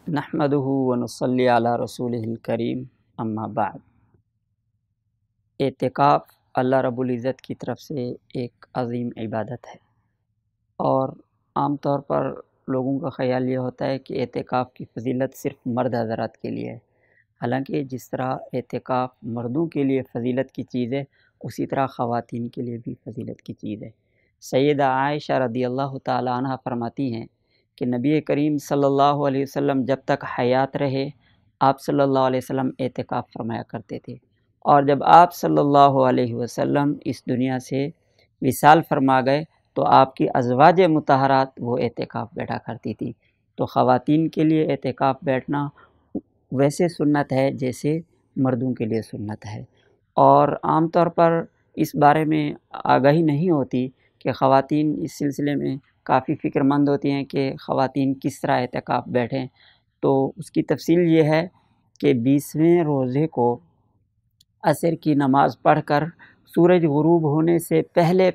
نحمدہ ونصلی علی رسولہ الکریم اما بعد۔ اعتکاف اللہ رب العزت کی طرف سے ایک عظیم عبادت ہے، اور عام طور پر لوگوں کا خیال یہ ہوتا ہے کہ اعتکاف کی فضیلت صرف مرد حضرات کے لیے ہے، حالانکہ جس طرح اعتکاف مردوں کے لیے فضیلت کی چیز ہے، اسی طرح خواتین کے لیے بھی فضیلت کی چیز ہے۔ سیدہ عائشہ رضی اللہ تعالی عنہ فرماتی ہیں کہ نبی کریم صلی اللہ علیہ وسلم جب تک حیات رہے، آپ صلی اللہ علیہ وسلم اعتکاف فرمایا کرتے تھے، اور جب آپ صلی اللہ علیہ وسلم اس دنیا سے وصال فرما گئے تو آپ کی ازواج مطہرات وہ اعتکاف بیٹھا کرتی تھی۔ تو خواتین کے لیے اعتکاف بیٹھنا ویسے سنت ہے جیسے مردوں کے لیے سنت ہے، اور عام طور پر اس بارے میں آگاہی نہیں ہوتی کہ خواتین اس سلسلے میں کافی فکر مند ہوتی ہیں کہ خواتین کس طرح اعتکاف بیٹھیں۔ تو اس کی تفصیل یہ ہے کہ 20ویں روزے کو عصر کی نماز پڑھ کر سورج غروب ہونے سے پہلے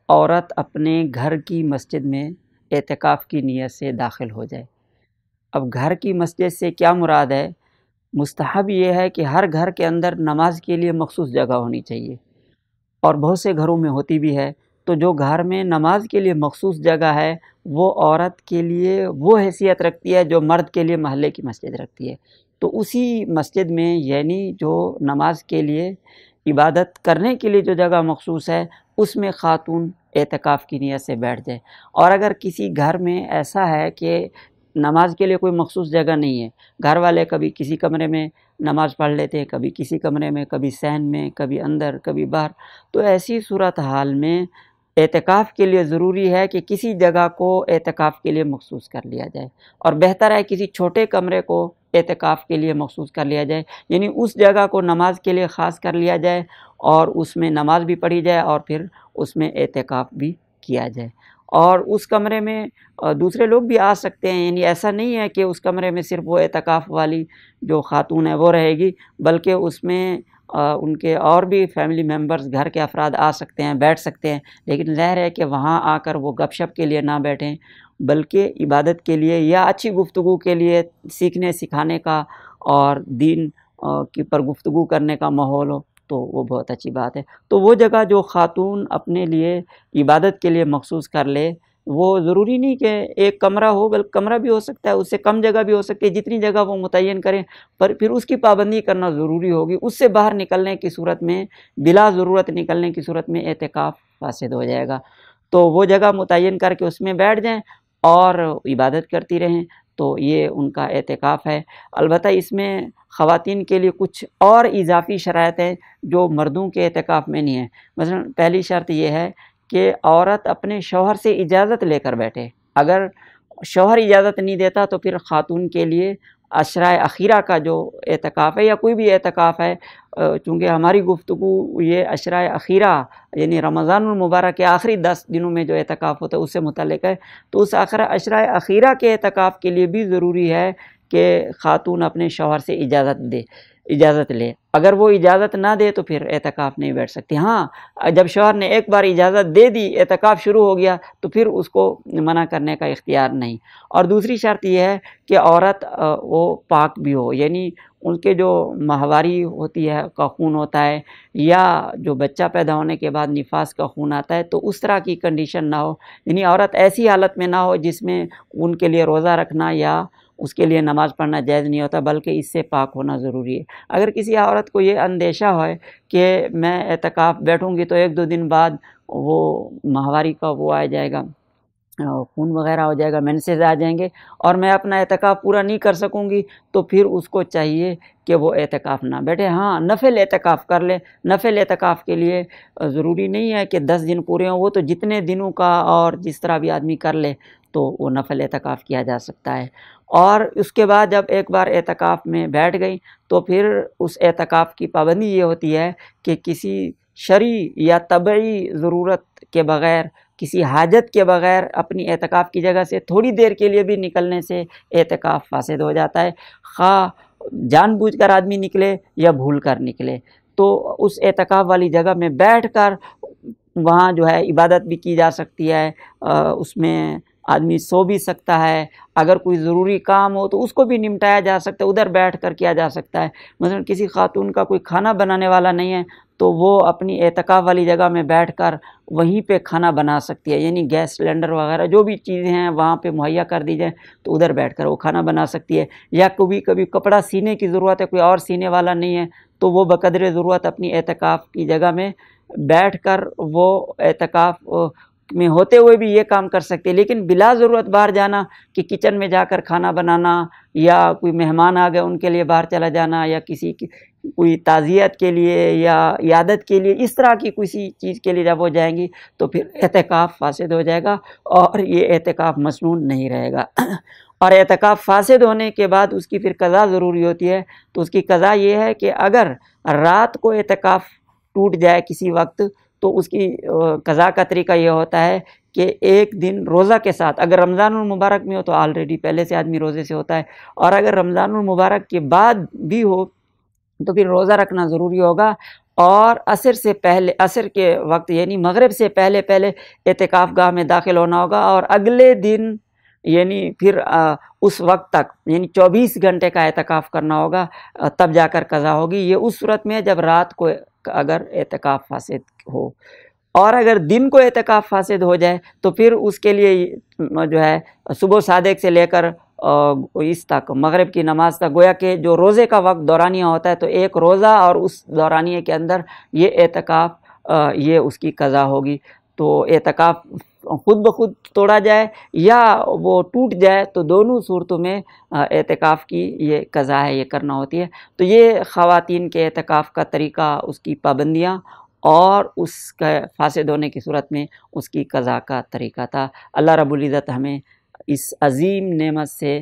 عورت اپنے گھر کی مسجد میں اعتکاف کی نیت سے داخل ہو جائے۔ اب گھر کی مسجد سے کیا مراد ہے؟ مستحب یہ ہے کہ ہر گھر کے اندر نماز کے لیے مخصوص جگہ ہونی چاہیے، اور بہت سے گھروں میں ہوتی بھی ہے۔ تو جو گھر میں نماز کے لیے مخصوص جگہ ہے وہ عورت کے لیے وہ حیثیت رکھتی ہے جو مرد کے لیے محلے کی مسجد رکھتی ہے۔ تو اسی مسجد میں، یعنی جو نماز کے لیے، عبادت کرنے کے لیے جو جگہ مخصوص ہے، اس میں خاتون اعتکاف کی نیت سے بیٹھ جائے۔ اور اگر کسی گھر میں ایسا ہے کہ نماز کے لیے کوئی مخصوص جگہ نہیں ہے، گھر والے کبھی کسی کمرے میں نماز پڑھ لیتے ہیں، کبھی کسی کمرے میں، کبھی صحن میں، کبھی اندر، کبھی باہر، تو ایسی صورتحال میں اعتکاف کے لیے ضروری ہے کہ کسی جگہ کو اعتکاف کے لیے مخصوص کر لیا جائے، اور بہتر ہے کسی چھوٹے کمرے کو اعتکاف کے لیے مخصوص کر لیا جائے، یعنی اس جگہ کو نماز کے لیے خاص کر لیا جائے، اور اس میں نماز بھی پڑھی جائے اور پھر اس میں اعتکاف بھی کیا جائے۔ اور اس کمرے میں دوسرے لوگ بھی آ سکتے ہیں، یعنی ایسا نہیں ہے کہ اس کمرے میں صرف وہ اعتکاف والی جو خاتون ہے وہ رہے گی، بلکہ اس میں ان کے اور بھی فیملی ممبرز، گھر کے افراد آ سکتے ہیں، بیٹھ سکتے ہیں، لیکن ظاہر ہے کہ وہاں آ کر وہ گپ شپ کے لیے نہ بیٹھیں، بلکہ عبادت کے لیے یا اچھی گفتگو کے لیے، سیکھنے سکھانے کا اور دین کی پر گفتگو کرنے کا ماحول ہو تو وہ بہت اچھی بات ہے۔ تو وہ جگہ جو خاتون اپنے لیے عبادت کے لیے مخصوص کر لے، وہ ضروری نہیں کہ ایک کمرہ ہو، بلکہ کمرہ بھی ہو سکتا ہے، اس سے کم جگہ بھی ہو سکتی ہے، جتنی جگہ وہ متعین کریں، پر پھر اس کی پابندی کرنا ضروری ہوگی۔ اس سے باہر نکلنے کی صورت میں، بلا ضرورت نکلنے کی صورت میں اعتکاف فاسد ہو جائے گا۔ تو وہ جگہ متعین کر کے اس میں بیٹھ جائیں اور عبادت کرتی رہیں، تو یہ ان کا اعتکاف ہے۔ البتہ اس میں خواتین کے لیے کچھ اور اضافی شرائط ہیں جو مردوں کے اعتکاف میں نہیں ہیں۔ مثلا پہلی شرط یہ ہے کہ عورت اپنے شوہر سے اجازت لے کر بیٹھے۔ اگر شوہر اجازت نہیں دیتا تو پھر خاتون کے لیے عشرۂ اخیرہ کا جو اعتکاف ہے یا کوئی بھی اعتکاف ہے، چونکہ ہماری گفتگو یہ عشرۂ اخیرہ یعنی رمضان المبارک کے آخری 10 دنوں میں جو اعتکاف ہوتا ہے اس سے متعلق ہے، تو اس عشرۂ اخیرہ کے اعتکاف کے لیے بھی ضروری ہے کہ خاتون اپنے شوہر سے اجازت لے۔ اگر وہ اجازت نہ دے تو پھر اعتکاف نہیں بیٹھ سکتی۔ ہاں، جب شوہر نے ایک بار اجازت دے دی، اعتکاف شروع ہو گیا، تو پھر اس کو منع کرنے کا اختیار نہیں۔ اور دوسری شرط یہ ہے کہ عورت وہ پاک بھی ہو، یعنی ان کے جو ماہواری ہوتی ہے کا خون ہوتا ہے، یا جو بچہ پیدا ہونے کے بعد نفاس کا خون آتا ہے، تو اس طرح کی کنڈیشن نہ ہو، یعنی عورت ایسی حالت میں نہ ہو جس میں ان کے لیے روزہ رکھنا یا اس کے لیے نماز پڑھنا جائز نہیں ہوتا، بلکہ اس سے پاک ہونا ضروری ہے۔ اگر کسی عورت کو یہ اندیشہ ہے کہ میں اعتکاف بیٹھوں گی تو 1-2 دن بعد وہ ماہواری کا وہ آ جائے گا، خون وغیرہ ہو جائے گا، مینسز آ جائیں گے، اور میں اپنا اعتکاف پورا نہیں کر سکوں گی، تو پھر اس کو چاہیے کہ وہ اعتکاف نہ بیٹھے۔ ہاں، نفل اعتکاف کر لے۔ نفل اعتکاف کے لیے ضروری نہیں ہے کہ 10 دن پورے ہوں، وہ تو جتنے دنوں کا اور جس طرح بھی آدمی کر لے تو وہ نفل اعتکاف کیا جا سکتا ہے۔ اور اس کے بعد جب ایک بار اعتکاف میں بیٹھ گئی تو پھر اس اعتکاف کی پابندی یہ ہوتی ہے کہ کسی شرعی یا طبعی ضرورت کے بغیر، کسی حاجت کے بغیر اپنی اعتکاف کی جگہ سے تھوڑی دیر کے لیے بھی نکلنے سے اعتکاف فاسد ہو جاتا ہے، خواہ جان بوجھ کر آدمی نکلے یا بھول کر نکلے۔ تو اس اعتکاف والی جگہ میں بیٹھ کر وہاں جو ہے عبادت بھی کی جا سکتی ہے، اس میں آدمی سو بھی سکتا ہے، اگر کوئی ضروری کام ہو تو اس کو بھی نمٹایا جا سکتا ہے، ادھر بیٹھ کر کیا جا سکتا ہے۔ مثلا کسی خاتون کا کوئی کھانا بنانے والا نہیں ہے تو وہ اپنی اعتکاف والی جگہ میں بیٹھ کر وہیں پہ کھانا بنا سکتی ہے، یعنی گیس سلنڈر وغیرہ جو بھی چیزیں ہیں وہاں پہ مہیا کر دی جائیں تو ادھر بیٹھ کر وہ کھانا بنا سکتی ہے۔ یا کبھی کپڑا سینے کی ضرورت ہے، کوئی اور سینے والا نہیں ہے تو وہ بقدر ضرورت اپنی اعتکاف کی جگہ میں بیٹھ کر وہ اعتکاف میں ہوتے ہوئے بھی یہ کام کر سکتے ہیں۔ لیکن بلا ضرورت باہر جانا کہ کچن میں جا کر کھانا بنانا، یا کوئی مہمان آ گئے ان کے لیے باہر چلا جانا، یا کسی کی کوئی تعزیت کے لیے یا عیادت کے لیے، اس طرح کی کسی چیز کے لیے جب وہ جائیں گی تو پھر اعتکاف فاسد ہو جائے گا اور یہ اعتکاف مسنون نہیں رہے گا۔ اور اعتکاف فاسد ہونے کے بعد اس کی پھر قضا ضروری ہوتی ہے، تو اس کی قضا یہ ہے کہ اگر رات کو اعتکاف ٹوٹ جائے کسی وقت تو اس کی قضا کا طریقہ یہ ہوتا ہے کہ ایک دن روزہ کے ساتھ، اگر رمضان المبارک میں ہو تو آلریڈی پہلے سے آدمی روزے سے ہوتا ہے، اور اگر رمضان المبارک کے بعد بھی ہو تو پھر روزہ رکھنا ضروری ہوگا، اور عصر سے پہلے، عصر کے وقت یعنی مغرب سے پہلے اعتکاف گاہ میں داخل ہونا ہوگا، اور اگلے دن یعنی پھر اس وقت تک یعنی 24 گھنٹے کا اعتکاف کرنا ہوگا، تب جا کر قضا ہوگی۔ یہ اس صورت میں جب رات کو اگر اعتکاف فاسد ہو، اور اگر دن کو اعتکاف فاسد ہو جائے تو پھر اس کے لیے جو ہے صبح صادق سے لے کر اس تک مغرب کی نماز تک، گویا کہ جو روزے کا وقت دورانیہ ہوتا ہے تو ایک روزہ اور اس دورانیہ کے اندر یہ اعتکاف یہ اس کی قضا ہوگی۔ تو اعتکاف خود بخود توڑا جائے یا وہ ٹوٹ جائے تو دونوں صورتوں میں اعتکاف کی یہ قضا ہے، یہ کرنا ہوتی ہے۔ تو یہ خواتین کے اعتکاف کا طریقہ، اس کی پابندیاں اور اس کا فاسد ہونے کی صورت میں اس کی قضا کا طریقہ تھا۔ اللہ رب العزت ہمیں اس عظیم نعمت سے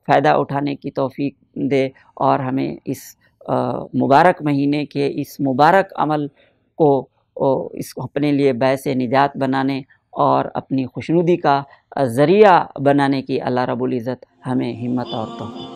فائدہ اٹھانے کی توفیق دے، اور ہمیں اس مبارک مہینے کے اس مبارک عمل کو اس کو اپنے لیے باعث نجات بنانے اور اپنی خوشنودی کا ذریعہ بنانے کی اللہ رب العزت ہمیں ہمت اور توفیق